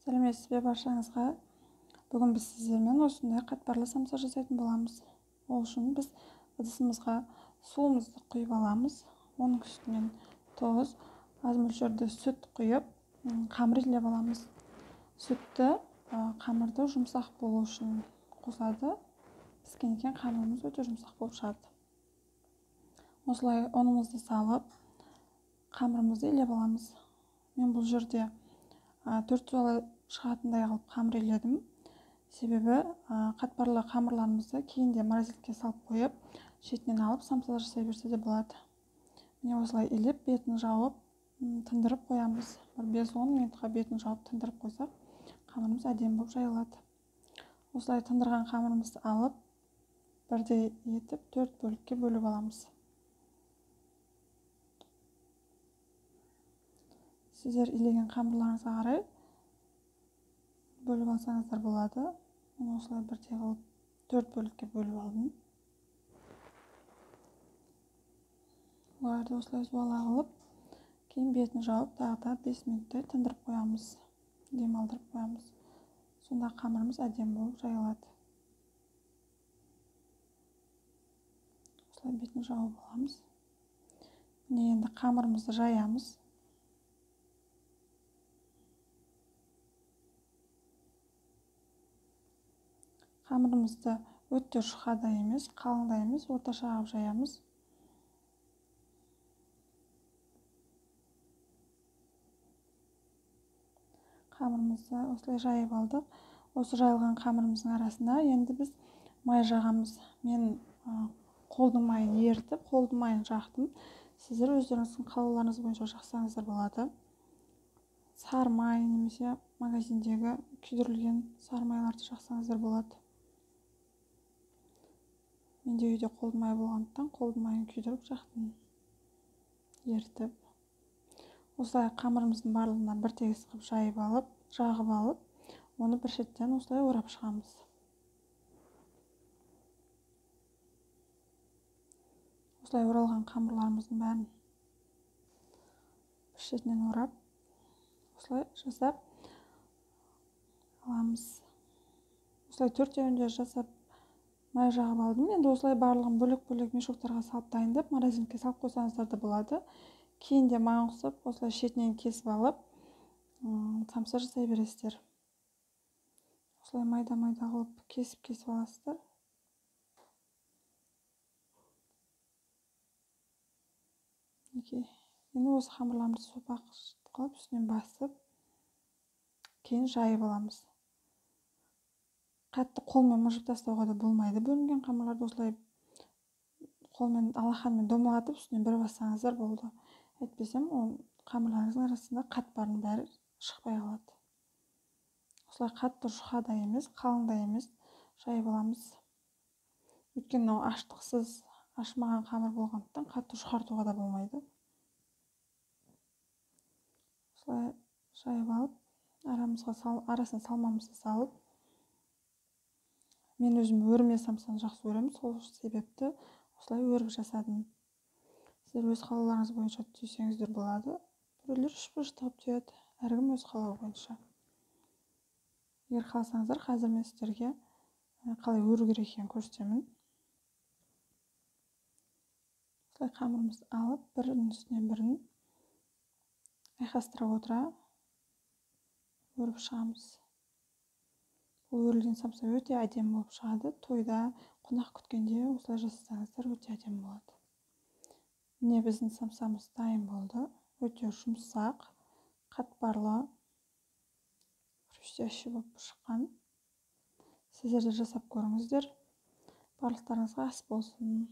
Сәлеметсіз бе баршаңызға. Бүгін біз сіздермен осындай қатпарлы самса жасайтын боламыз. Ол үшін біз ыдысымызға суымызды құйып аламыз. Оның үстінен тұз, аз мөлшерде сүт құйып, қамыр илеп аламыз. Сүтті қамырды жұмсақ болу үшін қосады. Піскеннен кейін қамырымыз өте жұмсақ болып шығады. Осылай ұнымызды салып, қамырымызды илеп аламыз. Мен бұл жерде 4 жолы шығатындай қылып қамыр иледім. Себебі қатпарлы қамырларымызды кейінде морозилькеге салып қойып, шетінен алып самса жасай берсе де болады. Міне осылай илеп, бетін жауып, тындырып қоямыз. 5-10 минутқа бетін жауып тындырып қойсақ, қамырымыз әдемі болып жайылады. Осылай тындырған қамырымызды алып, бірдей етіп 4 бөлікке бөліп аламыз. Сіздер илеген қамырларыңызға қарай бөліп алсаңыздар болады. Мен осылай бірдей қылып 4 бөлікке бөліп алдым. Оларды осылай зуала қылып, кейін бетін жауып, тағы да 5 минуттай тындырып қоямыз. Демалдырып қоямыз. Сонда қамырымыз әдемі болып жайылады. Осылай бетін жауып аламыз. Міне енді қамырымызды жаямыз. Қамырымызды өте жұқа да емес, қалың да емес, орташа қылып жаямыз. Қамырымызды осылай жайып алдық. Осы жайылған қамырымыздың арасына енді біз май жағамыз. Мен қолдың майын ерітіп, қолдың майын жақтым. Сіздер өздеріңіздің қалауларыңыз бойынша жақсаңыздар болады. Сары май немесе магазиндегі күйдірілген сары майларды жақсаңыздар болады. Менде үйде қолдың майы болғандықтан қолдың майын күйдіріп жақтым, ерітіп. Осылай қамырымыздың барлығына бір тегіс қылып жайып алып, жағып алып, оны бір шеттен осылай орап шығамыз. Осылай оралған қамырларымыздың бәрін бір шетінен орап, осылай жасап аламыз. Осылай 4-еуінде жасап май жағып алдым. Енді осылай барлығын бөлек-бөлек мешоктарға салып дайындап, морозилькеге салып қойсаңыздар да болады. Кейінде маған ұқсап, осылай шетінен кесіп алып, самса жасай бересіздер. Осылай майда-майда қылып кесіп аласыздар. Енді осы қамырларымызды сопақ қылып, үстінен басып, кейін жайып аламыз. Қатты қолмен мұжып тастауға да болмайды. Бөлінген қамырларды осылай қолмен алақанмен домалатып, үстінен бір бассаңыздар болды. Әйтпесем, қамырларыңыздың арасында қатпардың бәрі шықпай қалады. Осылай қатты жұқа да емес, қалың да емес жайып аламыз. Өйткені аштықсыз, ашымаған қамыр болғандықтан қатты жұқартуға да болмайды. Осылай жайып алып, арасына салмамызды салып, мен өзім өрме самсаны жақсы көремін, сол себепті осылай өріп жасадым. Сіздер өз қалауларыңыз бойынша түйсеңіздер болады. Біреулер 3 бұрыш тығып түйеді, әркім өз қалауы бойынша. Егер қаласаңыздар, қазір мен сіздерге қалай өру керек екенін көрсетемін. Осылай қамырымызды алып, бірінің үстінен бірін айқастыра отыра өріп шығамыз. Бұл өрілген самса өте әдемі болып шығады. Тойда, қонақ күткенде осылай жасасаңыздар өте әдемі болады. Міне біздің самсамыз дайын болды. Өте жұмсақ, қатпарлы, хрустящий болып шыққан. Сіздер де жасап көріңіздер. Барлықтарыңызға ас болсын.